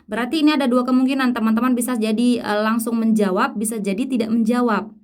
Berarti ini ada dua kemungkinan, teman-teman bisa jadi langsung menjawab, bisa jadi tidak menjawab.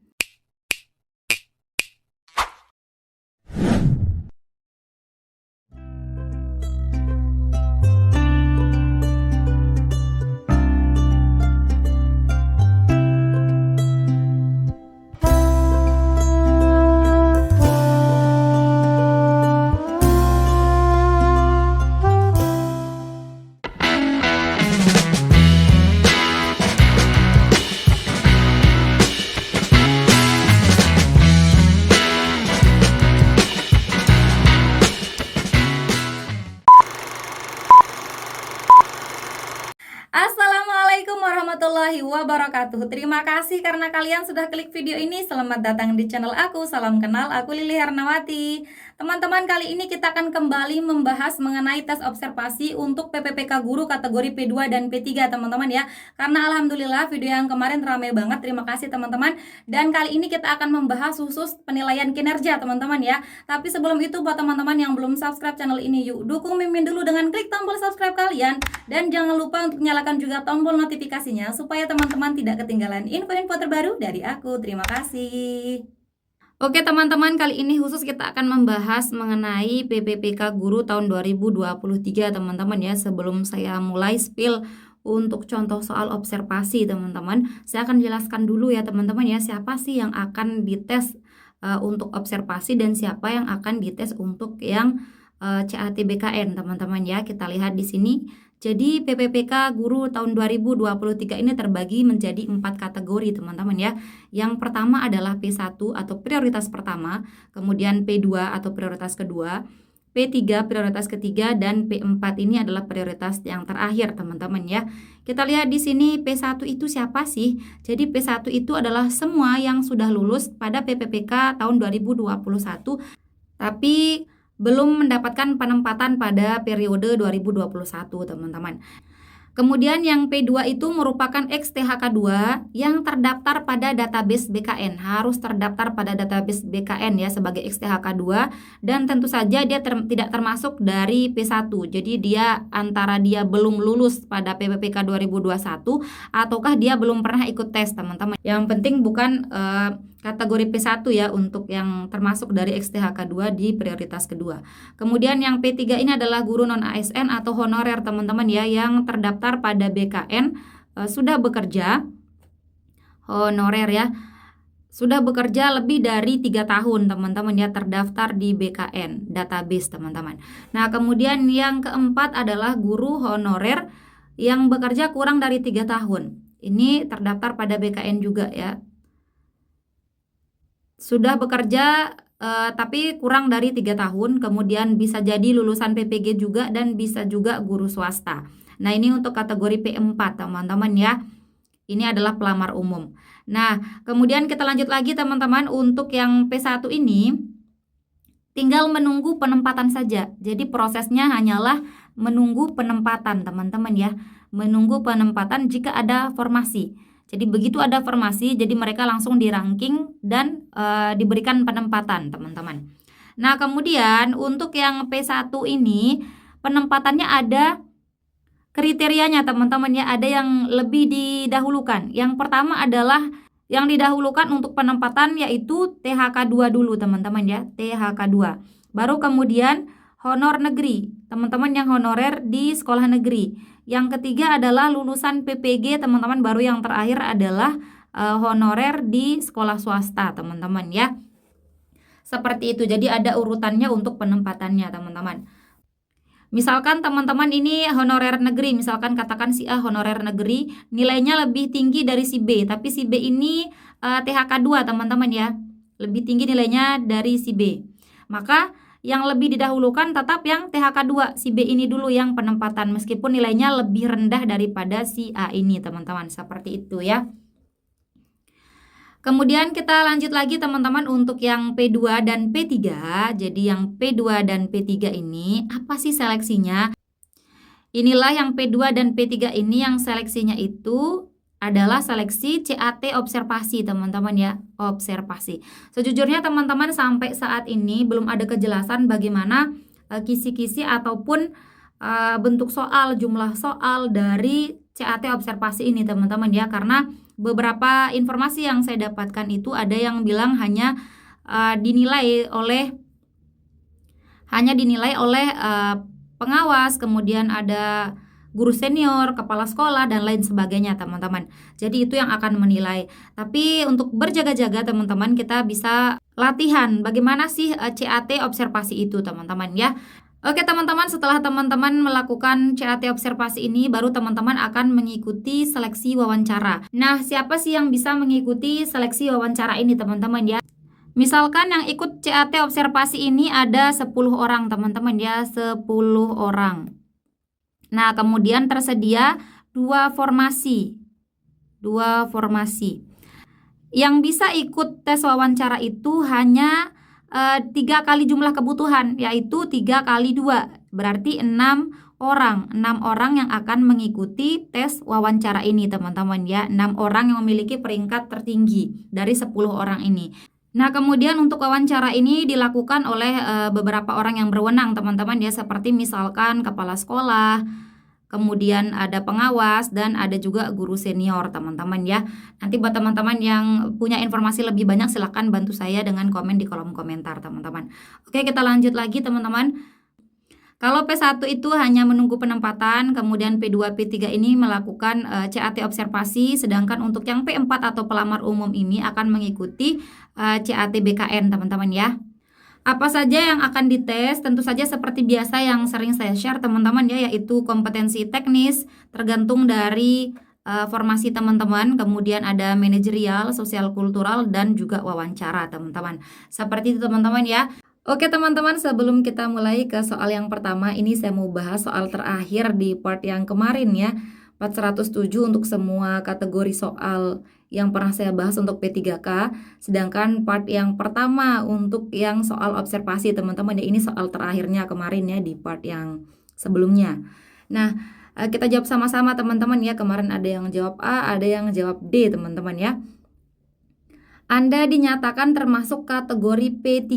Assalamualaikum warahmatullahi wabarakatuh. Terima kasih karena kalian sudah klik video ini. Selamat datang di channel aku. Salam kenal, aku Lili Hernawati. Teman-teman, kali ini kita akan kembali membahas mengenai tes observasi untuk PPPK Guru kategori P2 dan P3, teman-teman ya. Karena alhamdulillah video yang kemarin ramai banget. Terima kasih teman-teman. Dan kali ini kita akan membahas khusus penilaian kinerja, teman-teman ya. Tapi sebelum itu, buat teman-teman yang belum subscribe channel ini, yuk dukung Mimin dulu dengan klik tombol subscribe kalian. Dan jangan lupa untuk nyalakan juga tombol notifikasinya supaya teman-teman tidak ketinggalan info-info terbaru dari aku. Terima kasih. Oke teman-teman, kali ini khusus kita akan membahas mengenai PPPK Guru tahun 2023 teman-teman ya. Sebelum saya mulai spill untuk contoh soal observasi teman-teman, saya akan jelaskan dulu ya teman-teman ya, siapa sih yang akan dites untuk observasi dan siapa yang akan dites untuk yang CAT-BKN teman-teman ya. Kita lihat di sini. Jadi PPPK Guru tahun 2023 ini terbagi menjadi 4 kategori teman-teman ya. Yang pertama adalah P1 atau prioritas pertama, kemudian P2 atau prioritas kedua, P3 prioritas ketiga, dan P4 ini adalah prioritas yang terakhir teman-teman ya. Kita lihat di sini P1 itu siapa sih? Jadi P1 itu adalah semua yang sudah lulus pada PPPK tahun 2021 tapi belum mendapatkan penempatan pada periode 2021 teman-teman. Kemudian yang P2 itu merupakan ex-THK 2 yang terdaftar pada database BKN. Harus terdaftar pada database BKN ya sebagai ex-THK 2, dan tentu saja dia tidak termasuk dari P1. Jadi dia antara dia belum lulus pada PPPK 2021 ataukah dia belum pernah ikut tes teman-teman. Yang penting bukan kategori P1 ya untuk yang termasuk dari ex-THK 2 di prioritas kedua. Kemudian yang P3 ini adalah guru non-ASN atau honorer teman-teman ya, yang terdaftar pada BKN, sudah bekerja honorer ya, sudah bekerja lebih dari 3 tahun teman-teman ya, terdaftar di BKN database teman-teman. Nah kemudian yang keempat adalah guru honorer yang bekerja kurang dari 3 tahun. Ini terdaftar pada BKN juga ya, sudah bekerja tapi kurang dari 3 tahun, kemudian bisa jadi lulusan PPG juga dan bisa juga guru swasta. Nah ini untuk kategori P4 teman-teman ya, ini adalah pelamar umum. Nah kemudian kita lanjut lagi teman-teman, untuk yang P1 ini tinggal menunggu penempatan saja. Jadi prosesnya hanyalah menunggu penempatan teman-teman ya, menunggu penempatan jika ada formasi. Jadi begitu ada formasi, jadi mereka langsung di-ranking dan diberikan penempatan teman-teman. Nah kemudian untuk yang P1 ini penempatannya ada kriterianya teman-teman ya, ada yang lebih didahulukan. Yang pertama adalah yang didahulukan untuk penempatan yaitu THK 2 dulu teman-teman ya, THK 2. Baru kemudian honor negeri, teman-teman yang honorer di sekolah negeri. Yang ketiga adalah lulusan PPG teman-teman, baru yang terakhir adalah honorer di sekolah swasta teman-teman ya. Seperti itu, jadi ada urutannya untuk penempatannya teman-teman. Misalkan teman-teman ini honorer negeri, misalkan katakan si A honorer negeri, nilainya lebih tinggi dari si B, tapi si B ini THK 2 teman-teman ya, lebih tinggi nilainya dari si B. Maka yang lebih didahulukan tetap yang THK 2, si B ini dulu yang penempatan meskipun nilainya lebih rendah daripada si A ini teman-teman, seperti itu ya. Kemudian kita lanjut lagi teman-teman untuk yang P2 dan P3. Jadi yang P2 dan P3 ini apa sih seleksinya? Inilah yang P2 dan P3 ini, yang seleksinya itu adalah seleksi CAT observasi teman-teman ya, observasi. Sejujurnya teman-teman sampai saat ini belum ada kejelasan bagaimana kisi-kisi ataupun bentuk soal, jumlah soal dari CAT observasi ini teman-teman ya, karena beberapa informasi yang saya dapatkan itu ada yang bilang hanya dinilai oleh pengawas, kemudian ada guru senior, kepala sekolah, dan lain sebagainya teman-teman. Jadi itu yang akan menilai. Tapi untuk berjaga-jaga teman-teman, kita bisa latihan bagaimana sih CAT observasi itu teman-teman ya. Oke teman-teman, setelah teman-teman melakukan CAT observasi ini, baru teman-teman akan mengikuti seleksi wawancara. Nah, siapa sih yang bisa mengikuti seleksi wawancara ini teman-teman ya? Misalkan yang ikut CAT observasi ini ada 10 orang teman-teman ya, 10 orang. Nah, kemudian tersedia 2 formasi. Yang bisa ikut tes wawancara itu hanya 3 kali jumlah kebutuhan, yaitu 3 kali 2. Berarti 6 orang. 6 orang yang akan mengikuti tes wawancara ini teman-teman ya. 6 orang yang memiliki peringkat tertinggi dari 10 orang ini. Nah, kemudian untuk wawancara ini dilakukan oleh beberapa orang yang berwenang teman-teman ya, seperti misalkan kepala sekolah, kemudian ada pengawas, dan ada juga guru senior teman-teman ya. Nanti buat teman-teman yang punya informasi lebih banyak silahkan bantu saya dengan komen di kolom komentar teman-teman. Oke, kita lanjut lagi teman-teman. Kalau P1 itu hanya menunggu penempatan, kemudian P2, P3 ini melakukan CAT observasi, sedangkan untuk yang P4 atau pelamar umum ini akan mengikuti CAT BKN teman-teman ya. Apa saja yang akan dites? Tentu saja seperti biasa yang sering saya share teman-teman ya, yaitu kompetensi teknis tergantung dari formasi teman-teman, kemudian ada manajerial, sosial kultural, dan juga wawancara teman-teman. Seperti itu teman-teman ya. Oke teman-teman, sebelum kita mulai ke soal yang pertama, ini saya mau bahas soal terakhir di part yang kemarin ya, part 107 untuk semua kategori soal yang pernah saya bahas untuk P3K, sedangkan part yang pertama untuk yang soal observasi teman-teman ya, ini soal terakhirnya kemarin ya di part yang sebelumnya. Nah, kita jawab sama-sama teman-teman ya, kemarin ada yang jawab A, ada yang jawab D teman-teman ya. Anda dinyatakan termasuk kategori P3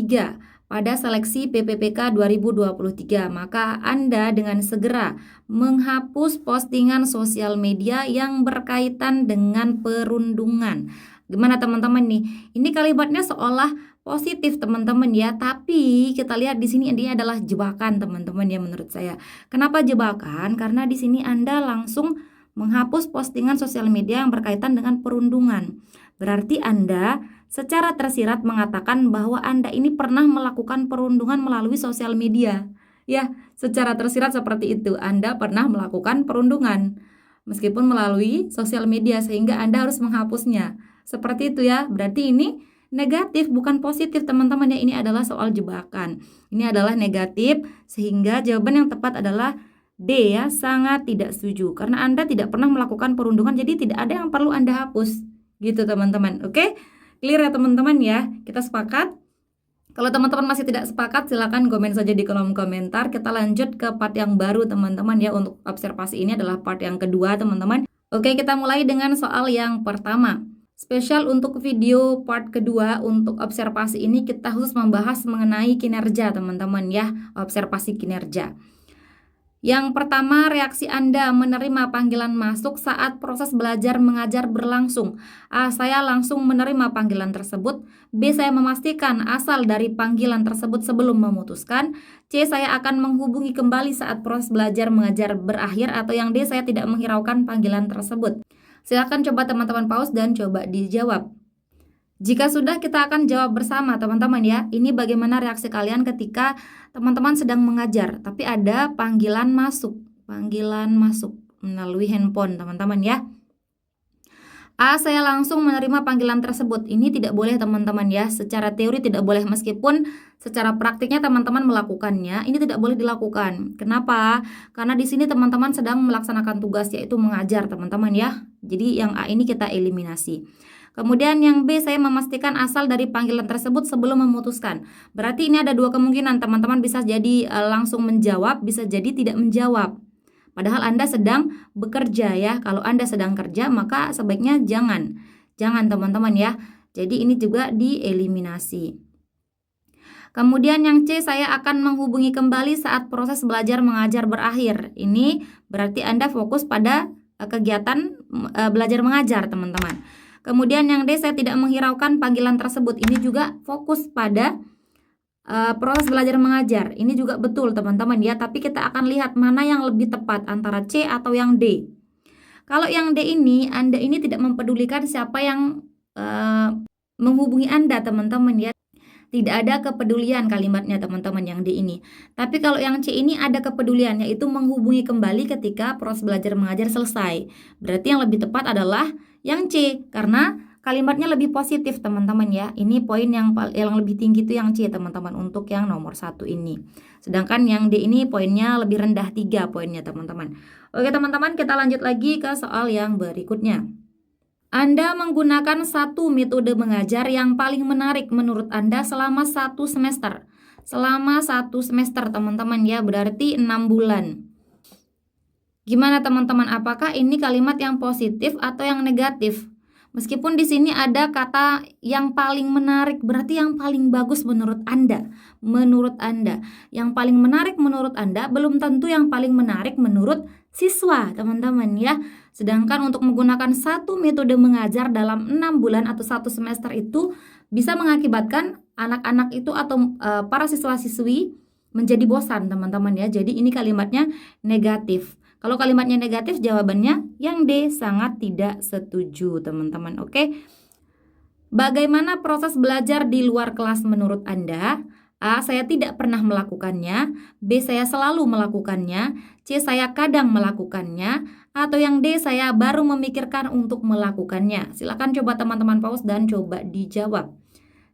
pada seleksi PPPK 2023, maka Anda dengan segera menghapus postingan sosial media yang berkaitan dengan perundungan. Gimana teman-teman nih? Ini kalimatnya seolah positif teman-teman ya, tapi kita lihat di sini dia adalah jebakan teman-teman ya menurut saya. Kenapa jebakan? Karena di sini Anda langsung menghapus postingan sosial media yang berkaitan dengan perundungan. Berarti Anda secara tersirat mengatakan bahwa Anda ini pernah melakukan perundungan melalui sosial media. Ya, secara tersirat seperti itu. Anda pernah melakukan perundungan meskipun melalui sosial media, sehingga Anda harus menghapusnya. Seperti itu ya. Berarti ini negatif, bukan positif teman-teman ya. Ini adalah soal jebakan. Ini adalah negatif, sehingga jawaban yang tepat adalah D ya, sangat tidak setuju. Karena Anda tidak pernah melakukan perundungan, jadi tidak ada yang perlu Anda hapus. Gitu teman-teman. Oke? Clear ya teman-teman ya? Kita sepakat? Kalau teman-teman masih tidak sepakat, silakan komen saja di kolom komentar. Kita lanjut ke part yang baru teman-teman ya. Untuk observasi ini adalah part yang kedua teman-teman. Oke, kita mulai dengan soal yang pertama. Spesial untuk video part kedua untuk observasi ini kita khusus membahas mengenai kinerja teman-teman ya. Observasi kinerja. Yang pertama, reaksi Anda menerima panggilan masuk saat proses belajar mengajar berlangsung. A. Saya langsung menerima panggilan tersebut. B. Saya memastikan asal dari panggilan tersebut sebelum memutuskan. C. Saya akan menghubungi kembali saat proses belajar mengajar berakhir. Atau yang D. Saya tidak menghiraukan panggilan tersebut. Silakan coba teman-teman pause dan coba dijawab. Jika sudah, kita akan jawab bersama teman-teman ya. Ini bagaimana reaksi kalian ketika teman-teman sedang mengajar, tapi ada panggilan masuk melalui handphone teman-teman ya. A. Saya langsung menerima panggilan tersebut. Ini tidak boleh teman-teman ya. Secara teori tidak boleh, meskipun secara praktiknya teman-teman melakukannya, ini tidak boleh dilakukan. Kenapa? Karena di sini teman-teman sedang melaksanakan tugas, yaitu mengajar teman-teman ya. Jadi yang A ini kita eliminasi. Kemudian yang B, saya memastikan asal dari panggilan tersebut sebelum memutuskan. Berarti ini ada 2 kemungkinan, teman-teman bisa jadi langsung menjawab, bisa jadi tidak menjawab. Padahal Anda sedang bekerja ya. Kalau Anda sedang kerja, maka sebaiknya jangan teman-teman ya. Jadi ini juga dieliminasi. Kemudian yang C, saya akan menghubungi kembali saat proses belajar mengajar berakhir. Ini berarti Anda fokus pada kegiatan belajar mengajar teman-teman. Kemudian yang D, saya tidak menghiraukan panggilan tersebut. Ini juga fokus pada proses belajar mengajar. Ini juga betul teman-teman ya, tapi kita akan lihat mana yang lebih tepat antara C atau yang D. Kalau yang D ini, Anda ini tidak mempedulikan siapa yang menghubungi Anda teman-teman ya. Tidak ada kepedulian kalimatnya teman-teman yang D ini. Tapi kalau yang C ini ada kepedulian, yaitu menghubungi kembali ketika proses belajar mengajar selesai. Berarti yang lebih tepat adalah yang C, karena kalimatnya lebih positif teman-teman ya. Ini poin yang lebih tinggi itu yang C teman-teman untuk yang nomor 1 ini. Sedangkan yang D ini poinnya lebih rendah, 3 poinnya teman-teman. Oke teman-teman, kita lanjut lagi ke soal yang berikutnya. Anda menggunakan satu metode mengajar yang paling menarik menurut Anda selama 1 semester. Selama 1 semester teman-teman ya, berarti 6 bulan. Gimana teman-teman, apakah ini kalimat yang positif atau yang negatif? Meskipun di sini ada kata yang paling menarik, berarti yang paling bagus menurut Anda. Menurut Anda, yang paling menarik menurut Anda belum tentu yang paling menarik menurut siswa, teman-teman ya. Sedangkan untuk menggunakan satu metode mengajar dalam 6 bulan atau 1 semester itu bisa mengakibatkan anak-anak itu atau para siswa-siswi menjadi bosan, teman-teman ya. Jadi ini kalimatnya negatif. Kalau kalimatnya negatif, jawabannya yang D, sangat tidak setuju teman-teman. Oke. Bagaimana proses belajar di luar kelas menurut Anda? A, saya tidak pernah melakukannya. B, saya selalu melakukannya. C, saya kadang melakukannya. Atau yang D, saya baru memikirkan untuk melakukannya. Silakan coba teman-teman pause dan coba dijawab.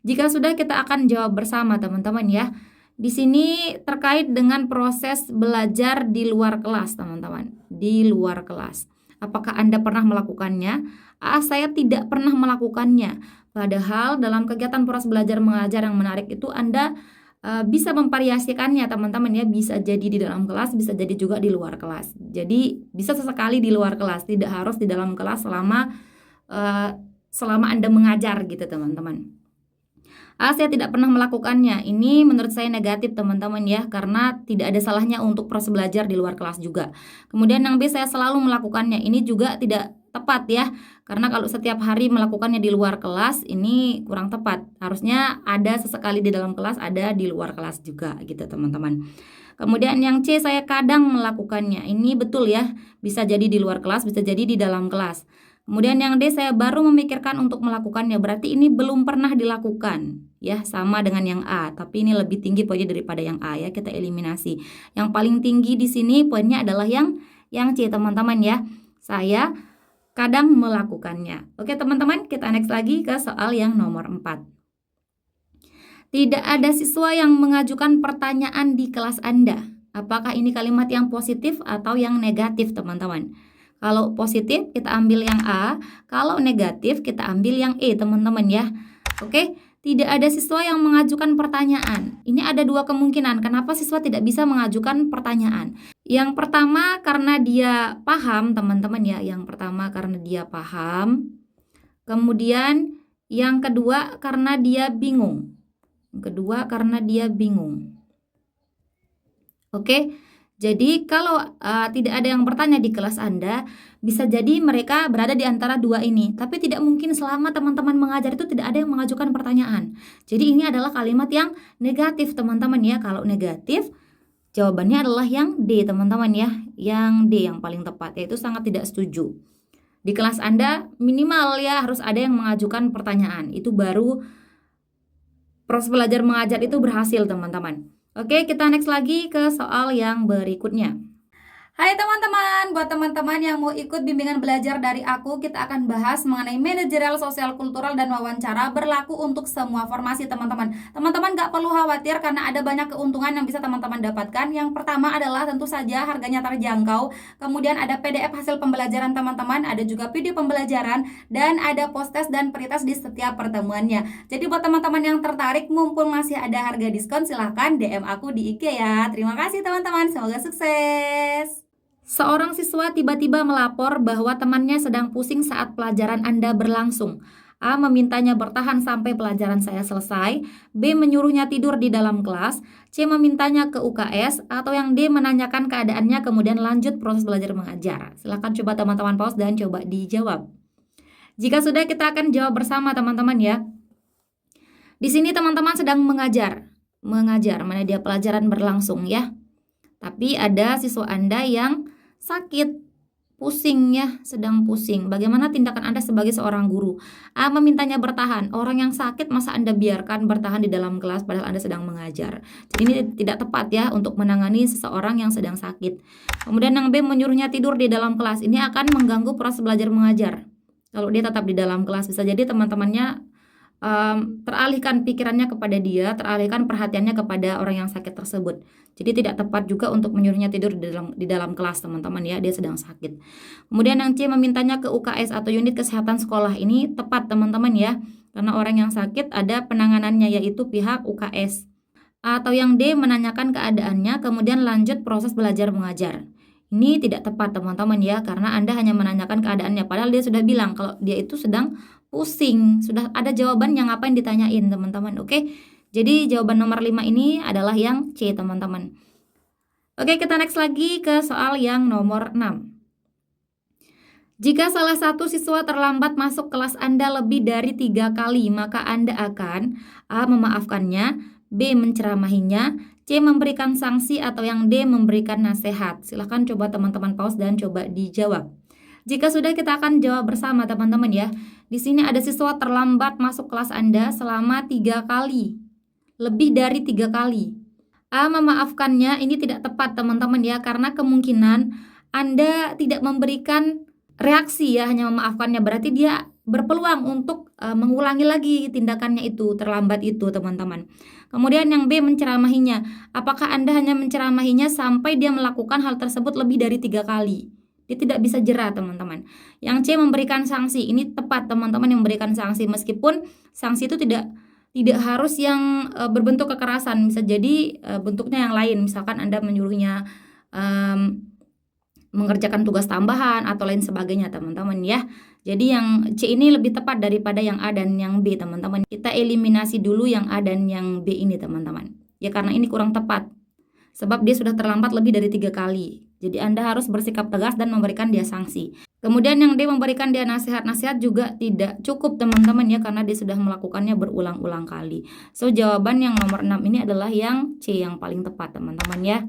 Jika sudah, kita akan jawab bersama teman-teman ya. Di sini terkait dengan proses belajar di luar kelas, teman-teman. Di luar kelas. Apakah Anda pernah melakukannya? A, saya tidak pernah melakukannya. Padahal dalam kegiatan proses belajar mengajar yang menarik itu Anda bisa memvariasikannya, teman-teman ya. Bisa jadi di dalam kelas, bisa jadi juga di luar kelas. Jadi bisa sesekali di luar kelas, tidak harus di dalam kelas selama Anda mengajar gitu, teman-teman. A, saya tidak pernah melakukannya. Ini menurut saya negatif teman-teman ya, karena tidak ada salahnya untuk proses belajar di luar kelas juga. Kemudian yang B, saya selalu melakukannya. Ini juga tidak tepat ya, karena kalau setiap hari melakukannya di luar kelas ini kurang tepat. Harusnya ada sesekali di dalam kelas, ada di luar kelas juga gitu teman-teman. Kemudian yang C, saya kadang melakukannya. Ini betul ya, bisa jadi di luar kelas, bisa jadi di dalam kelas. Kemudian yang D, saya baru memikirkan untuk melakukannya. Berarti ini belum pernah dilakukan. Ya, sama dengan yang A. Tapi ini lebih tinggi poinnya daripada yang A ya. Kita eliminasi. Yang paling tinggi di sini poinnya adalah yang C, teman-teman ya. Saya kadang melakukannya. Oke, teman-teman, kita next lagi ke soal yang nomor 4. Tidak ada siswa yang mengajukan pertanyaan di kelas Anda. Apakah ini kalimat yang positif atau yang negatif, teman-teman? Kalau positif kita ambil yang A, kalau negatif kita ambil yang E teman-teman ya. Oke, tidak ada siswa yang mengajukan pertanyaan. Ini ada 2 kemungkinan kenapa siswa tidak bisa mengajukan pertanyaan. Yang pertama karena dia paham teman-teman ya, yang pertama karena dia paham. Kemudian yang kedua karena dia bingung. Yang kedua karena dia bingung. Oke. Jadi kalau tidak ada yang bertanya di kelas Anda, bisa jadi mereka berada di antara 2 ini. Tapi tidak mungkin selama teman-teman mengajar itu tidak ada yang mengajukan pertanyaan. Jadi ini adalah kalimat yang negatif teman-teman ya. Kalau negatif, jawabannya adalah yang D teman-teman ya. Yang D yang paling tepat, yaitu sangat tidak setuju. Di kelas Anda minimal ya harus ada yang mengajukan pertanyaan. Itu baru proses belajar mengajar itu berhasil teman-teman. Oke, kita next lagi ke soal yang berikutnya. Hai teman-teman, buat teman-teman yang mau ikut bimbingan belajar dari aku, kita akan bahas mengenai manajerial sosial kultural dan wawancara berlaku untuk semua formasi teman-teman. Teman-teman gak perlu khawatir karena ada banyak keuntungan yang bisa teman-teman dapatkan. Yang pertama adalah tentu saja harganya terjangkau, kemudian ada PDF hasil pembelajaran teman-teman, ada juga video pembelajaran, dan ada post-test dan pretest di setiap pertemuannya. Jadi buat teman-teman yang tertarik, mumpung masih ada harga diskon, silahkan DM aku di IG ya. Terima kasih teman-teman, semoga sukses. Seorang siswa tiba-tiba melapor bahwa temannya sedang pusing saat pelajaran Anda berlangsung. A. Memintanya bertahan sampai pelajaran saya selesai. B. Menyuruhnya tidur di dalam kelas. C. Memintanya ke UKS. Atau yang D. Menanyakan keadaannya kemudian lanjut proses belajar mengajar. Silahkan coba teman-teman pause dan coba dijawab. Jika sudah, kita akan jawab bersama teman-teman ya. Di sini teman-teman sedang mengajar, mana dia pelajaran berlangsung ya. Tapi ada siswa Anda yang sakit, pusing ya, sedang pusing. Bagaimana tindakan Anda sebagai seorang guru? A. Memintanya bertahan. Orang yang sakit masa Anda biarkan bertahan di dalam kelas padahal Anda sedang mengajar. Jadi ini tidak tepat ya untuk menangani seseorang yang sedang sakit. Kemudian yang B. Menyuruhnya tidur di dalam kelas. Ini akan mengganggu proses belajar mengajar. Kalau dia tetap di dalam kelas, bisa jadi teman-temannya teralihkan pikirannya kepada dia, teralihkan perhatiannya kepada orang yang sakit tersebut. Jadi tidak tepat juga untuk menyuruhnya tidur di dalam kelas teman-teman ya, dia sedang sakit. Kemudian yang C. Memintanya ke UKS atau unit kesehatan sekolah. Ini tepat teman-teman ya, karena orang yang sakit ada penanganannya yaitu pihak UKS. Atau yang D. Menanyakan keadaannya kemudian lanjut proses belajar mengajar. Ini tidak tepat teman-teman ya, karena Anda hanya menanyakan keadaannya padahal dia sudah bilang kalau dia itu sedang pusing, sudah ada jawaban yang ngapain ditanyain teman-teman. Oke, jadi jawaban nomor 5 ini adalah yang C teman-teman. Oke, kita next lagi ke soal yang nomor 6. Jika salah satu siswa terlambat masuk kelas Anda lebih dari 3 kali, maka Anda akan A. Memaafkannya, B. Menceramahinya, C. Memberikan sanksi, atau yang D. Memberikan nasihat. Silahkan coba teman-teman pause dan coba dijawab. Jika sudah, kita akan jawab bersama teman-teman ya. Di sini ada siswa terlambat masuk kelas Anda selama 3 kali. Lebih dari 3 kali. A. Memaafkannya, ini tidak tepat teman-teman ya, karena kemungkinan Anda tidak memberikan reaksi ya, hanya memaafkannya. Berarti dia berpeluang untuk mengulangi lagi tindakannya itu, terlambat itu teman-teman. Kemudian yang B. Menceramahinya. Apakah Anda hanya menceramahinya sampai dia melakukan hal tersebut lebih dari 3 kali? Dia tidak bisa jera teman-teman. Yang C. Memberikan sanksi. Ini tepat teman-teman, yang memberikan sanksi, meskipun sanksi itu tidak harus yang berbentuk kekerasan. Bisa jadi bentuknya yang lain. Misalkan Anda menyuruhnya mengerjakan tugas tambahan atau lain sebagainya teman-teman ya. Jadi yang C ini lebih tepat daripada yang A dan yang B teman-teman. Kita eliminasi dulu yang A dan yang B ini teman-teman. Ya karena ini kurang tepat. Sebab dia sudah terlambat lebih dari 3 kali. Jadi Anda harus bersikap tegas dan memberikan dia sanksi. Kemudian yang D. Memberikan dia nasihat juga tidak cukup teman-teman ya, karena dia sudah melakukannya berulang-ulang kali. So jawaban yang nomor 6 ini adalah yang C yang paling tepat teman-teman ya.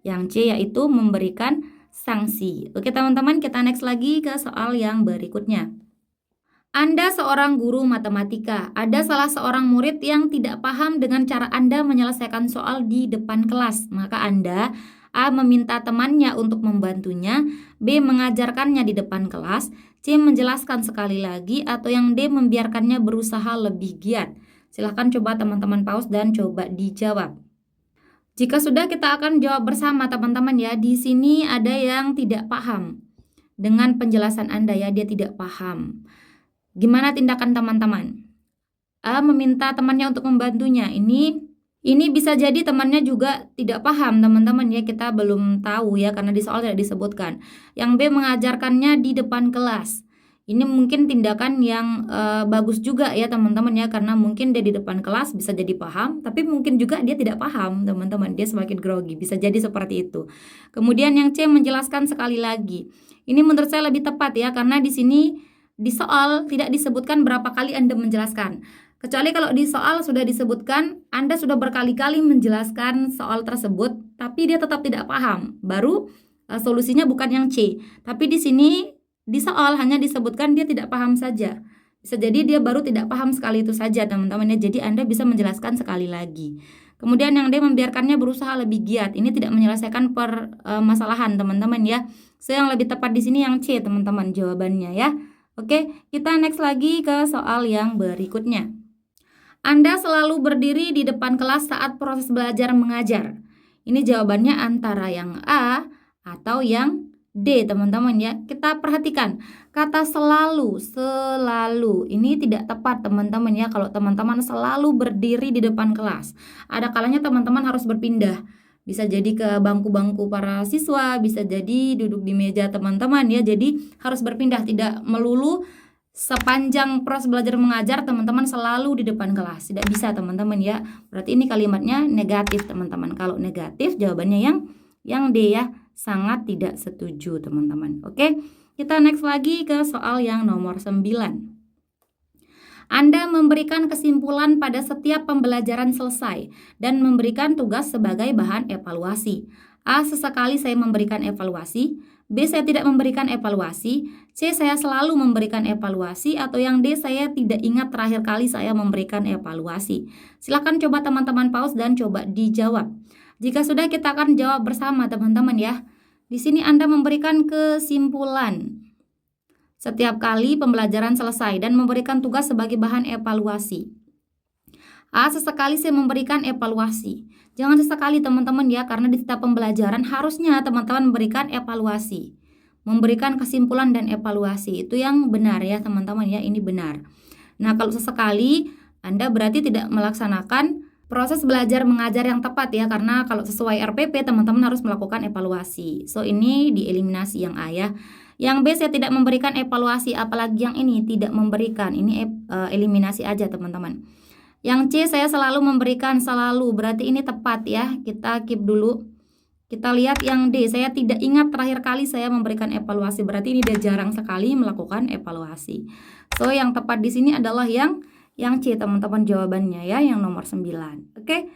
Yang C yaitu memberikan sanksi. Oke teman-teman, kita next lagi ke soal yang berikutnya. Anda seorang guru matematika. Ada salah seorang murid yang tidak paham dengan cara Anda menyelesaikan soal di depan kelas. Maka Anda A. Meminta temannya untuk membantunya, B. Mengajarkannya di depan kelas, C. Menjelaskan sekali lagi, atau yang D. Membiarkannya berusaha lebih giat. Silahkan coba teman-teman pause dan coba dijawab. Jika sudah, kita akan jawab bersama teman-teman ya. Di sini ada yang tidak paham dengan penjelasan Anda ya, dia tidak paham. Gimana tindakan teman-teman? A. Meminta temannya untuk membantunya. Ini bisa jadi temannya juga tidak paham teman-teman ya, kita belum tahu ya karena di soal tidak disebutkan. Yang B. Mengajarkannya di depan kelas. Ini mungkin tindakan yang bagus juga ya teman-teman ya, karena mungkin dia di depan kelas bisa jadi paham, tapi mungkin juga dia tidak paham teman-teman, dia semakin grogi, bisa jadi seperti itu. Kemudian yang C. Menjelaskan sekali lagi. Ini menurut saya lebih tepat ya, karena di sini di soal tidak disebutkan berapa kali Anda menjelaskan. Kecuali kalau di soal sudah disebutkan, Anda sudah berkali-kali menjelaskan soal tersebut, tapi dia tetap tidak paham. Baru solusinya bukan yang C. Tapi di sini di soal hanya disebutkan dia tidak paham saja. Bisa jadi dia baru tidak paham sekali itu saja teman-teman ya. Jadi Anda bisa menjelaskan sekali lagi. Kemudian yang D. Membiarkannya berusaha lebih giat. Ini tidak menyelesaikan permasalahan teman-teman ya. So yang lebih tepat di sini yang C teman-teman jawabannya ya. Oke, kita next lagi ke soal yang berikutnya. Anda selalu berdiri di depan kelas saat proses belajar mengajar. Ini jawabannya antara yang A atau yang D teman-teman ya. Kita perhatikan kata selalu ini tidak tepat teman-teman ya. Kalau teman-teman selalu berdiri di depan kelas, ada kalanya teman-teman harus berpindah. Bisa jadi ke bangku-bangku para siswa, bisa jadi duduk di meja teman-teman ya. Jadi harus berpindah, tidak melulu sepanjang proses belajar mengajar teman-teman selalu di depan kelas. Tidak bisa teman-teman ya. Berarti ini kalimatnya negatif teman-teman. Kalau negatif jawabannya yang D ya. Sangat tidak setuju teman-teman. Oke, kita next lagi ke soal yang nomor 9. Anda memberikan kesimpulan pada setiap pembelajaran selesai dan memberikan tugas sebagai bahan evaluasi. A. Sesekali saya memberikan evaluasi. B. Saya tidak memberikan evaluasi. C. Saya selalu memberikan evaluasi. Atau yang D. Saya tidak ingat terakhir kali saya memberikan evaluasi. Silakan coba teman-teman pause dan coba dijawab. Jika sudah, kita akan jawab bersama teman-teman ya. Di sini Anda memberikan kesimpulan setiap kali pembelajaran selesai dan memberikan tugas sebagai bahan evaluasi. A. Sesekali saya memberikan evaluasi. Jangan sesekali teman-teman ya, karena di setiap pembelajaran harusnya teman-teman memberikan evaluasi. Memberikan kesimpulan dan evaluasi. Itu yang benar ya teman-teman ya, ini benar. Nah, kalau sesekali Anda berarti tidak melaksanakan proses belajar mengajar yang tepat ya, karena kalau sesuai RPP teman-teman harus melakukan evaluasi. So, ini dieliminasi yang A ya. Yang B, saya tidak memberikan evaluasi, apalagi yang ini tidak memberikan. Ini eliminasi aja teman-teman. Yang C, saya selalu memberikan, selalu. Berarti ini tepat ya. Kita keep dulu. Kita lihat yang D, saya tidak ingat terakhir kali saya memberikan evaluasi. Berarti ini dia jarang sekali melakukan evaluasi. So, yang tepat di sini adalah yang C teman-teman jawabannya ya, yang nomor 9. Oke.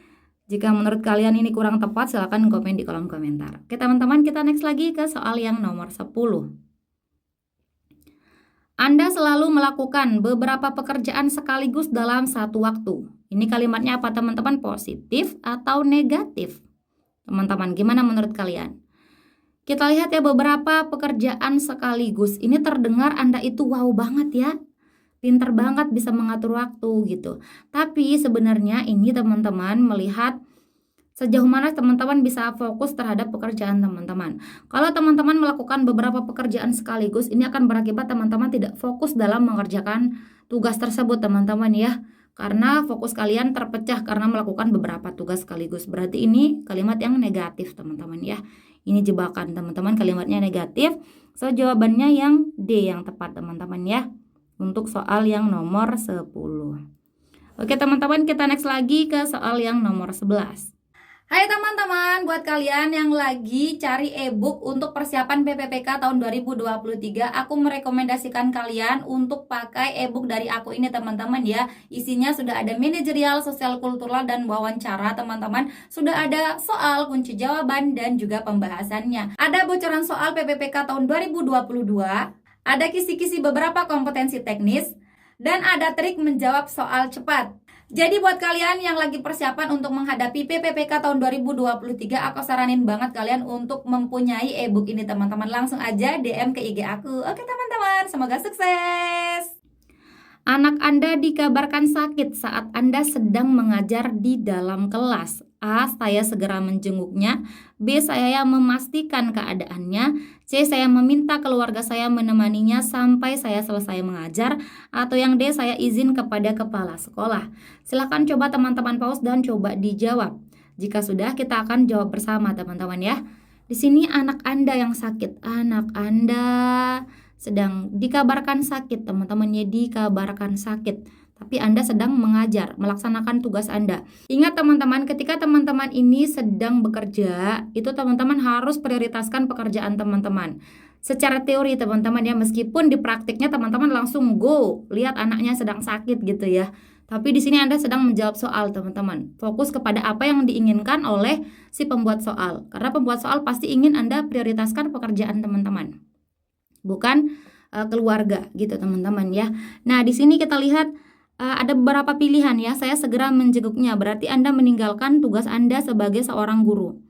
Jika menurut kalian ini kurang tepat, silahkan komen di kolom komentar. Oke teman-teman, kita next lagi ke soal yang nomor 10. Anda selalu melakukan beberapa pekerjaan sekaligus dalam satu waktu. Ini kalimatnya apa teman-teman? Positif atau negatif? Teman-teman, gimana menurut kalian? Kita lihat ya, beberapa pekerjaan sekaligus. Ini terdengar Anda itu wow banget ya. Pintar banget bisa mengatur waktu gitu. Tapi sebenarnya ini teman-teman melihat sejauh mana teman-teman bisa fokus terhadap pekerjaan teman-teman. Kalau teman-teman melakukan beberapa pekerjaan sekaligus, ini akan berakibat teman-teman tidak fokus dalam mengerjakan tugas tersebut teman-teman ya. Karena fokus kalian terpecah karena melakukan beberapa tugas sekaligus. Berarti ini kalimat yang negatif teman-teman ya. Ini jebakan teman-teman, kalimatnya negatif. So, jawabannya yang D yang tepat teman-teman ya. Untuk soal yang nomor 10. Oke teman-teman, kita next lagi ke soal yang nomor 11. Hai teman-teman, buat kalian yang lagi cari e-book untuk persiapan PPPK tahun 2023, aku merekomendasikan kalian untuk pakai e-book dari aku ini teman-teman ya. Isinya sudah ada manajerial, sosial kultural, dan wawancara teman-teman. Sudah ada soal, kunci jawaban, dan juga pembahasannya. Ada bocoran soal PPPK tahun 2022, ada kisi-kisi beberapa kompetensi teknis, dan ada trik menjawab soal cepat. Jadi buat kalian yang lagi persiapan untuk menghadapi PPPK tahun 2023, aku saranin banget kalian untuk mempunyai e-book ini teman-teman. Langsung aja DM ke IG aku. Oke teman-teman, semoga sukses. Anak Anda dikabarkan sakit saat Anda sedang mengajar di dalam kelas. A. Saya segera menjenguknya. B. Saya memastikan keadaannya. C. Saya meminta keluarga saya menemaninya sampai saya selesai mengajar. Atau yang D. Saya izin kepada kepala sekolah. Silakan coba teman-teman pause dan coba dijawab. Jika sudah, kita akan jawab bersama teman-teman ya. Di sini anak Anda yang sakit. Anak Anda sedang dikabarkan sakit, teman-temannya dikabarkan sakit. Tapi Anda sedang mengajar, melaksanakan tugas Anda. Ingat teman-teman, ketika teman-teman ini sedang bekerja, itu teman-teman harus prioritaskan pekerjaan teman-teman. Secara teori teman-teman ya, meskipun di praktiknya teman-teman langsung go, lihat anaknya sedang sakit gitu ya. Tapi di sini Anda sedang menjawab soal teman-teman. Fokus kepada apa yang diinginkan oleh si pembuat soal. Karena pembuat soal pasti ingin Anda prioritaskan pekerjaan teman-teman, bukan keluarga gitu teman-teman ya. Nah, di sini kita lihat ada beberapa pilihan ya. Saya segera menjenguknya, berarti Anda meninggalkan tugas Anda sebagai seorang guru.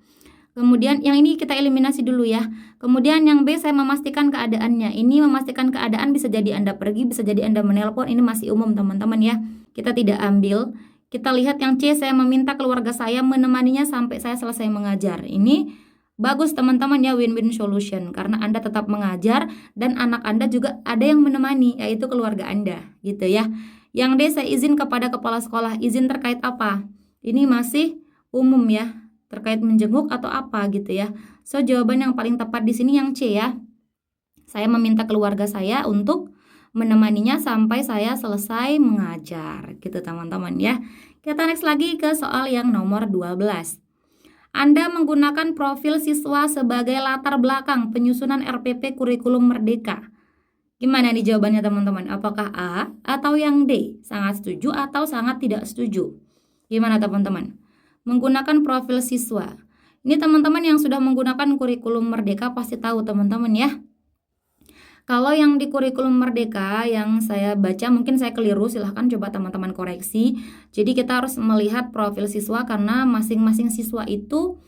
Kemudian yang ini kita eliminasi dulu ya. Kemudian yang B, saya memastikan keadaannya. Ini memastikan keadaan bisa jadi Anda pergi, bisa jadi Anda menelpon. Ini masih umum teman-teman ya. Kita tidak ambil. Kita lihat yang C, saya meminta keluarga saya menemaninya sampai saya selesai mengajar. Ini bagus teman-teman ya, win-win solution. Karena Anda tetap mengajar dan anak Anda juga ada yang menemani, yaitu keluarga Anda gitu ya. Yang D, saya izin kepada kepala sekolah. Izin terkait apa? Ini masih umum ya. Terkait menjenguk atau apa gitu ya. So, jawaban yang paling tepat di sini yang C ya. Saya meminta keluarga saya untuk menemaninya sampai saya selesai mengajar. Gitu teman-teman ya. Kita next lagi ke soal yang nomor 12. Anda menggunakan profil siswa sebagai latar belakang penyusunan RPP Kurikulum Merdeka. Gimana nih jawabannya teman-teman? Apakah A atau yang D? Sangat setuju atau sangat tidak setuju? Gimana teman-teman? Menggunakan profil siswa. Ini teman-teman yang sudah menggunakan kurikulum Merdeka pasti tahu teman-teman ya. Kalau yang di kurikulum Merdeka yang saya baca mungkin saya keliru, silahkan coba teman-teman koreksi. Jadi kita harus melihat profil siswa karena masing-masing siswa itu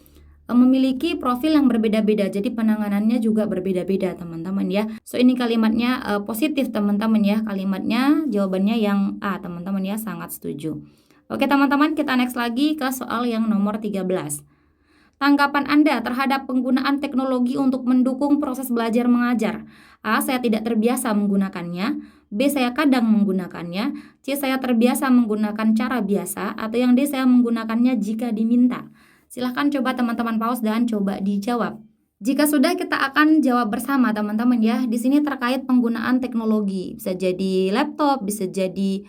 memiliki profil yang berbeda-beda. Jadi penanganannya juga berbeda-beda teman-teman ya. So ini kalimatnya positif teman-teman ya. Kalimatnya jawabannya yang A teman-teman ya, sangat setuju. Oke teman-teman, kita next lagi ke soal yang nomor 13. Tanggapan Anda terhadap penggunaan teknologi untuk mendukung proses belajar mengajar. A. Saya tidak terbiasa menggunakannya. B. Saya kadang menggunakannya. C. Saya terbiasa menggunakan cara biasa. Atau yang D. Saya menggunakannya jika diminta. Silahkan coba teman-teman pause dan coba dijawab. Jika sudah, kita akan jawab bersama teman-teman ya. Di sini terkait penggunaan teknologi. Bisa jadi laptop, bisa jadi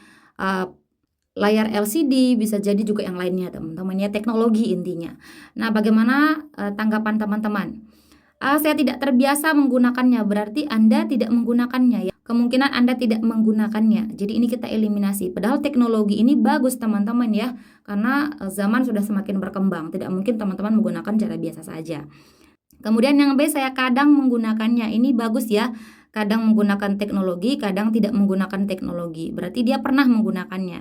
layar LCD, bisa jadi juga yang lainnya teman-teman ya, teknologi intinya. Nah, bagaimana tanggapan teman-teman? Saya tidak terbiasa menggunakannya, berarti Anda tidak menggunakannya ya. Kemungkinan Anda tidak menggunakannya. Jadi ini kita eliminasi. Padahal teknologi ini bagus teman-teman ya, karena zaman sudah semakin berkembang. Tidak mungkin teman-teman menggunakan cara biasa saja. Kemudian yang B, saya kadang menggunakannya. Ini bagus ya. Kadang menggunakan teknologi, kadang tidak menggunakan teknologi. Berarti dia pernah menggunakannya.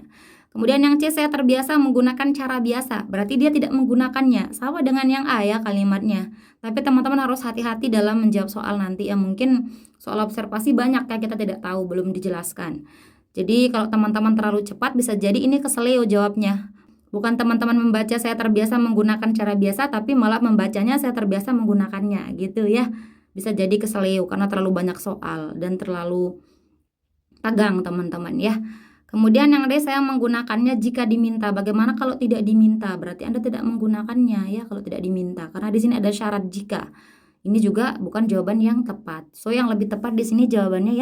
Kemudian yang C, saya terbiasa menggunakan cara biasa. Berarti dia tidak menggunakannya. Sama dengan yang A ya kalimatnya. Tapi teman-teman harus hati-hati dalam menjawab soal nanti ya. Mungkin soal observasi banyak ya kita tidak tahu, belum dijelaskan. Jadi kalau teman-teman terlalu cepat bisa jadi ini keseleo jawabnya. Bukan teman-teman membaca saya terbiasa menggunakan cara biasa, tapi malah membacanya saya terbiasa menggunakannya gitu ya. Bisa jadi keseleo karena terlalu banyak soal dan terlalu tegang teman-teman ya. Kemudian yang D, saya menggunakannya jika diminta. Bagaimana kalau tidak diminta? Berarti Anda tidak menggunakannya ya kalau tidak diminta. Karena di sini ada syarat jika. Ini juga bukan jawaban yang tepat. So yang lebih tepat di sini jawabannya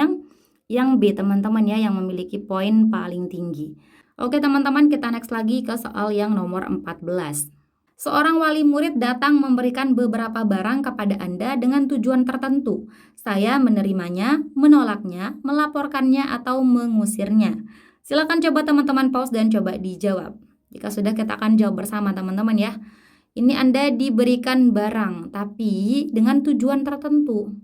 yang B teman-teman ya, yang memiliki poin paling tinggi. Oke teman-teman, kita next lagi ke soal yang nomor 14. Seorang wali murid datang memberikan beberapa barang kepada Anda dengan tujuan tertentu. Saya menerimanya, menolaknya, melaporkannya, atau mengusirnya. Silakan coba teman-teman pause dan coba dijawab. Jika sudah, kita akan jawab bersama teman-teman ya. Ini Anda diberikan barang, tapi dengan tujuan tertentu.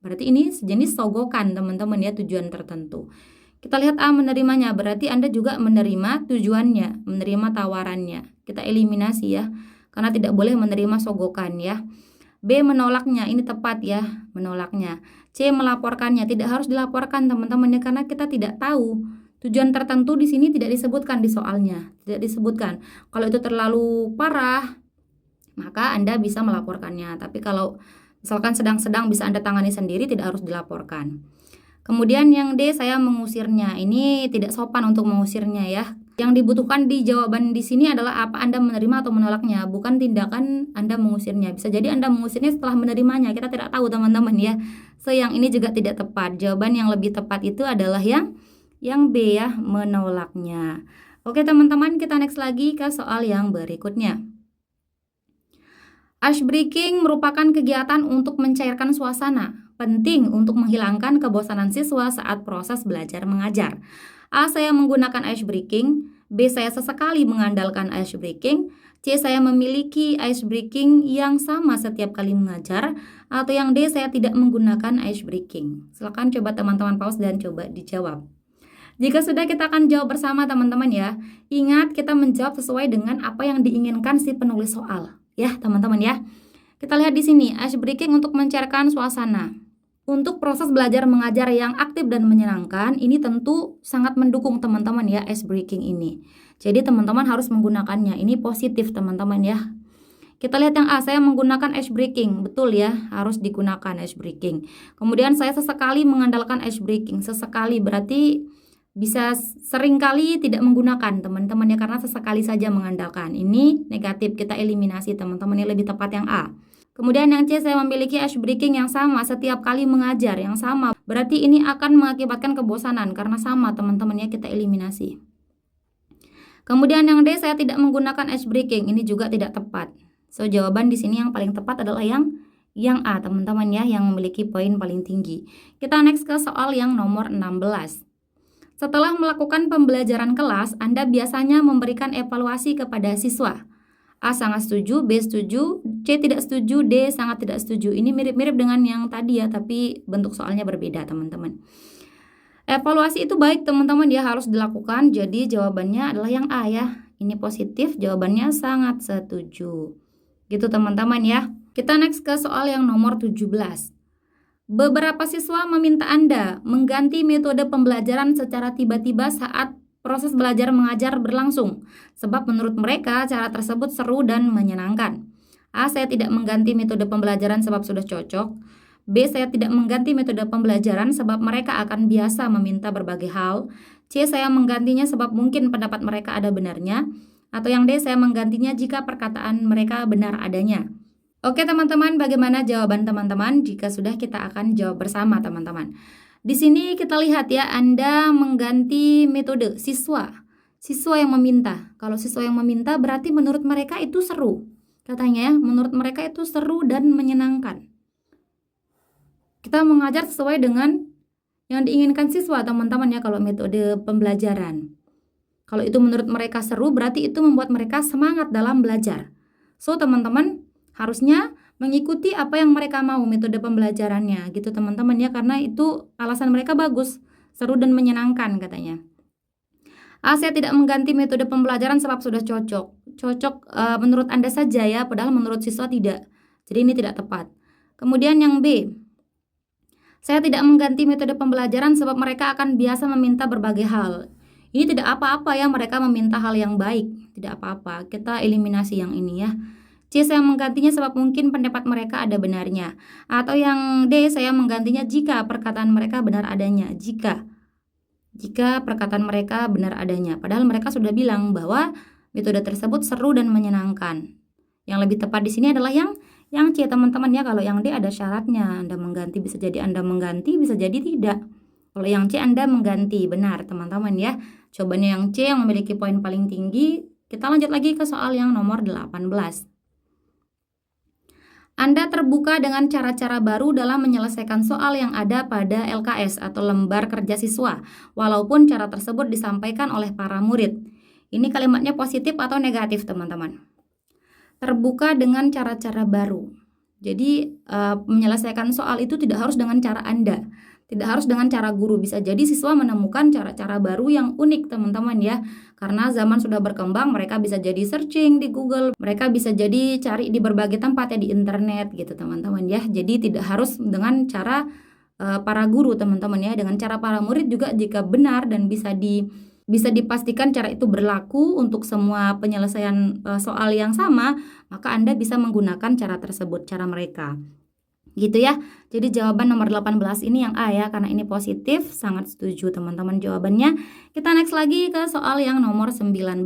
Berarti ini sejenis sogokan teman-teman ya, tujuan tertentu. Kita lihat A, menerimanya. Berarti Anda juga menerima tujuannya, menerima tawarannya. Kita eliminasi ya, karena tidak boleh menerima sogokan ya. B, menolaknya. Ini tepat ya, menolaknya. C, melaporkannya. Tidak harus dilaporkan teman-teman ya, karena kita tidak tahu. Tujuan tertentu di sini tidak disebutkan di soalnya, tidak disebutkan. Kalau itu terlalu parah, maka Anda bisa melaporkannya. Tapi kalau misalkan sedang-sedang bisa Anda tangani sendiri, tidak harus dilaporkan. Kemudian yang D, saya mengusirnya. Ini tidak sopan untuk mengusirnya ya. Yang dibutuhkan di jawaban di sini adalah apa Anda menerima atau menolaknya, bukan tindakan Anda mengusirnya. Bisa jadi Anda mengusirnya setelah menerimanya, kita tidak tahu teman-teman ya. So yang ini juga tidak tepat. Jawaban yang lebih tepat itu adalah yang B ya, menolaknya. Oke teman-teman, kita next lagi ke soal yang berikutnya. Ice breaking merupakan kegiatan untuk mencairkan suasana, penting untuk menghilangkan kebosanan siswa saat proses belajar mengajar. A, saya menggunakan ice breaking. B, saya sesekali mengandalkan ice breaking. C, saya memiliki ice breaking yang sama setiap kali mengajar. Atau yang D, saya tidak menggunakan ice breaking. Silakan coba teman-teman pause dan coba dijawab. Jika sudah, kita akan jawab bersama teman-teman ya. Ingat, kita menjawab sesuai dengan apa yang diinginkan si penulis soal. Ya teman-teman ya. Kita lihat di sini, ice breaking untuk mencairkan suasana. Untuk proses belajar mengajar yang aktif dan menyenangkan, ini tentu sangat mendukung teman-teman ya ice breaking ini. Jadi teman-teman harus menggunakannya. Ini positif teman-teman ya. Kita lihat yang A, saya menggunakan ice breaking. Betul ya, harus digunakan ice breaking. Kemudian saya sesekali mengandalkan ice breaking. Sesekali berarti bisa seringkali tidak menggunakan teman-teman ya, karena sesekali saja mengandalkan. Ini negatif, kita eliminasi teman-teman, yang lebih tepat yang A. Kemudian yang C, saya memiliki ice breaking yang sama setiap kali mengajar, yang sama. Berarti ini akan mengakibatkan kebosanan karena sama teman-teman ya, kita eliminasi. Kemudian yang D, saya tidak menggunakan ice breaking. Ini juga tidak tepat. So, jawaban di sini yang paling tepat adalah yang A, teman-teman ya, yang memiliki poin paling tinggi. Kita next ke soal yang nomor 16. Setelah melakukan pembelajaran kelas, Anda biasanya memberikan evaluasi kepada siswa. A sangat setuju, B setuju, C tidak setuju, D sangat tidak setuju. Ini mirip-mirip dengan yang tadi ya, tapi bentuk soalnya berbeda teman-teman. Evaluasi itu baik teman-teman ya, harus dilakukan. Jadi jawabannya adalah yang A ya. Ini positif, jawabannya sangat setuju. Gitu teman-teman ya. Kita next ke soal yang nomor 17. Beberapa siswa meminta Anda mengganti metode pembelajaran secara tiba-tiba saat proses belajar mengajar berlangsung, sebab menurut mereka cara tersebut seru dan menyenangkan. A, saya tidak mengganti metode pembelajaran sebab sudah cocok. B, saya tidak mengganti metode pembelajaran sebab mereka akan biasa meminta berbagai hal. C, saya menggantinya sebab mungkin pendapat mereka ada benarnya. Atau yang D, saya menggantinya jika perkataan mereka benar adanya. Oke teman-teman, bagaimana jawaban teman-teman? Jika sudah, kita akan jawab bersama teman-teman. Di sini kita lihat ya, Anda mengganti metode siswa yang meminta. Kalau siswa yang meminta berarti menurut mereka itu seru. Katanya ya, menurut mereka itu seru dan menyenangkan. Kita mengajar sesuai dengan yang diinginkan siswa teman-teman ya, kalau metode pembelajaran. Kalau itu menurut mereka seru, berarti itu membuat mereka semangat dalam belajar. So teman-teman harusnya mengikuti apa yang mereka mau metode pembelajarannya gitu teman-teman ya, karena itu alasan mereka bagus, seru dan menyenangkan katanya. A, saya tidak mengganti metode pembelajaran sebab sudah cocok. Menurut Anda saja ya, padahal menurut siswa tidak. Jadi ini tidak tepat. Kemudian yang B, saya tidak mengganti metode pembelajaran sebab mereka akan biasa meminta berbagai hal. Ini tidak apa-apa ya, mereka meminta hal yang baik, tidak apa-apa. Kita eliminasi yang ini ya. C, saya menggantinya sebab mungkin pendapat mereka ada benarnya. Atau yang D, saya menggantinya jika perkataan mereka benar adanya. Jika perkataan mereka benar adanya. Padahal mereka sudah bilang bahwa metode tersebut seru dan menyenangkan. Yang lebih tepat di sini adalah yang C teman-teman ya. Kalau yang D ada syaratnya. Anda mengganti, bisa jadi Anda mengganti, bisa jadi tidak. Kalau yang C Anda mengganti, benar teman-teman ya. Jawabannya yang C yang memiliki poin paling tinggi. Kita lanjut lagi ke soal yang nomor 18. Anda terbuka dengan cara-cara baru dalam menyelesaikan soal yang ada pada LKS atau lembar kerja siswa, walaupun cara tersebut disampaikan oleh para murid. Ini kalimatnya positif atau negatif, teman-teman. Terbuka dengan cara-cara baru. Jadi, menyelesaikan soal itu tidak harus dengan cara Anda. Tidak harus dengan cara guru, bisa jadi siswa menemukan cara-cara baru yang unik teman-teman ya. Karena zaman sudah berkembang, mereka bisa jadi searching di Google, mereka bisa jadi cari di berbagai tempat ya di internet gitu teman-teman ya. Jadi tidak harus dengan cara para guru teman-teman ya, dengan cara para murid juga jika benar dan bisa dipastikan cara itu berlaku untuk semua penyelesaian soal yang sama, maka Anda bisa menggunakan cara tersebut, cara mereka. Gitu ya. Jadi jawaban nomor 18 ini yang A ya, karena ini positif, sangat setuju teman-teman jawabannya. Kita next lagi ke soal yang nomor 19.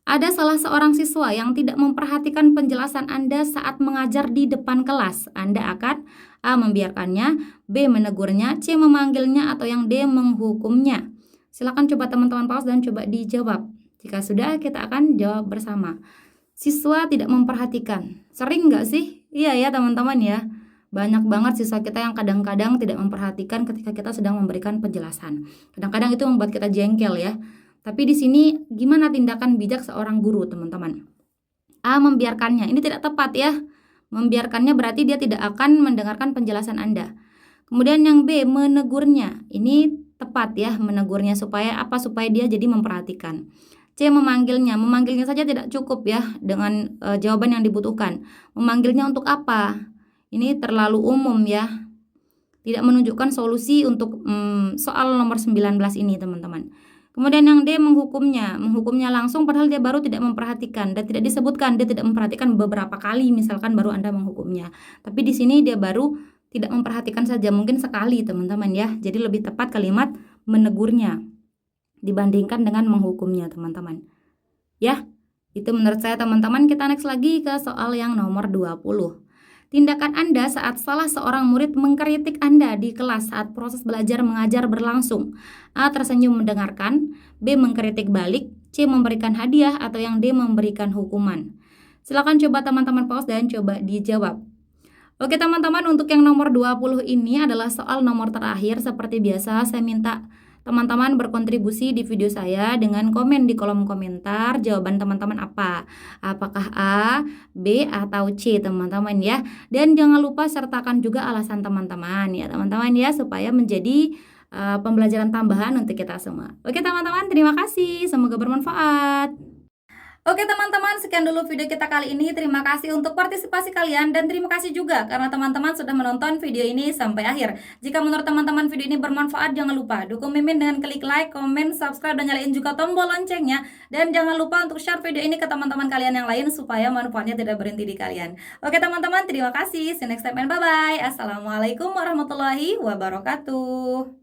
Ada salah seorang siswa yang tidak memperhatikan penjelasan Anda saat mengajar di depan kelas. Anda akan A, membiarkannya, B, menegurnya, C, memanggilnya, atau yang D, menghukumnya. Silakan coba teman-teman pause dan coba dijawab. Jika sudah, kita akan jawab bersama. Siswa tidak memperhatikan. Sering nggak sih? Iya ya teman-teman ya. Banyak banget siswa kita yang kadang-kadang tidak memperhatikan ketika kita sedang memberikan penjelasan. Kadang-kadang itu membuat kita jengkel ya. Tapi di sini gimana tindakan bijak seorang guru, teman-teman? A, membiarkannya. Ini tidak tepat ya. Membiarkannya berarti dia tidak akan mendengarkan penjelasan Anda. Kemudian yang B, menegurnya. Ini tepat ya, menegurnya supaya apa? Supaya dia jadi memperhatikan. C, memanggilnya. Memanggilnya saja tidak cukup ya dengan jawaban yang dibutuhkan. Memanggilnya untuk apa? Ini terlalu umum ya. Tidak menunjukkan solusi untuk soal nomor 19 ini, teman-teman. Kemudian yang D, menghukumnya. Menghukumnya langsung padahal dia baru tidak memperhatikan dan tidak disebutkan dia tidak memperhatikan beberapa kali, misalkan baru Anda menghukumnya. Tapi di sini dia baru tidak memperhatikan saja, mungkin sekali, teman-teman ya. Jadi lebih tepat kalimat menegurnya dibandingkan dengan menghukumnya, teman-teman. Ya, itu menurut saya teman-teman. Kita next lagi ke soal yang nomor 20. Tindakan Anda saat salah seorang murid mengkritik Anda di kelas saat proses belajar mengajar berlangsung. A. Tersenyum mendengarkan, B. Mengkritik balik, C. Memberikan hadiah, atau yang D. Memberikan hukuman. Silakan coba teman-teman pause dan coba dijawab. Oke teman-teman, untuk yang nomor 20 ini adalah soal nomor terakhir. Seperti biasa, saya minta teman-teman berkontribusi di video saya dengan komen di kolom komentar jawaban teman-teman apa. Apakah A, B, atau C teman-teman ya. Dan jangan lupa sertakan juga alasan teman-teman ya teman-teman ya, supaya menjadi pembelajaran tambahan untuk kita semua. Oke teman-teman, terima kasih. Semoga bermanfaat. Oke teman-teman, sekian dulu video kita kali ini. Terima kasih untuk partisipasi kalian dan terima kasih juga karena teman-teman sudah menonton video ini sampai akhir. Jika menurut teman-teman video ini bermanfaat, jangan lupa dukung Mimin dengan klik like, comment, subscribe, dan nyalain juga tombol loncengnya. Dan jangan lupa untuk share video ini ke teman-teman kalian yang lain supaya manfaatnya tidak berhenti di kalian. Oke teman-teman, terima kasih. See you next time and bye-bye. Assalamualaikum warahmatullahi wabarakatuh.